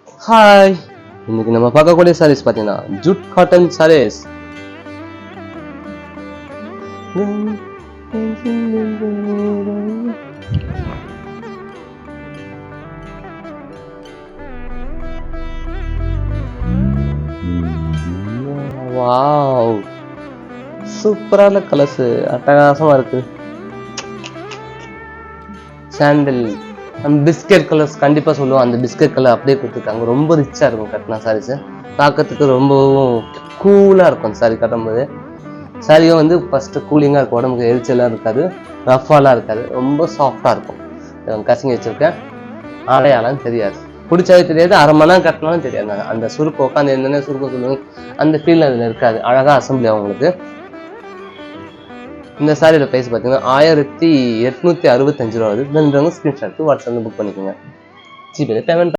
Hi, இன்னைக்கு நம்ம பார்க்கக்கூடிய சாரீஸ் பார்த்தீங்கன்னா ஜூட் காட்டன் சாரீஸ். வாவ், சூப்பரான கலர்ஸ், அட்டகாசமா இருக்கு. சாண்டில் பிஸ்கெட் கலர்ஸ் கண்டிப்பா சொல்லுவோம். அந்த பிஸ்கெட் கலர் அப்படியே கொடுத்துருக்காங்க. ரொம்ப ரிச்சா இருக்கும் கட்டினா சாரீஸ். பார்க்கறதுக்கு ரொம்பவும் கூலா இருக்கும் அந்த சாரீ கட்டும்போது. சாரியும் வந்து ஃபர்ஸ்ட் கூலிங்கா இருக்கும், உடம்புக்கு எரிச்சலாம் இருக்காது, ரஃபாலாம் இருக்காது, ரொம்ப சாஃப்டா இருக்கும். கசிங்க வச்சிருக்கேன், ஆடையாலாம் தெரியாது, பிடிச்சாவே தெரியாது, அரை மணி நேரம் கட்டினாலும் தெரியாது. அந்த சுருக்கு உட்காந்து என்னென்ன சுருக்கம் சொல்லுவாங்க அந்த ஃபீல் அதில் இருக்காது. அழகா அசம்பிளி ஆகும் உங்களுக்கு. இந்த சாரியோட பிரைஸ் பார்த்தீங்கன்னா 1865 ரூபா வருது. ஸ்கிரீன்ஷாட் வாட்ஸ்அப்ல புக் பண்ணிக்கோங்க. ஜிபேல பேமெண்ட்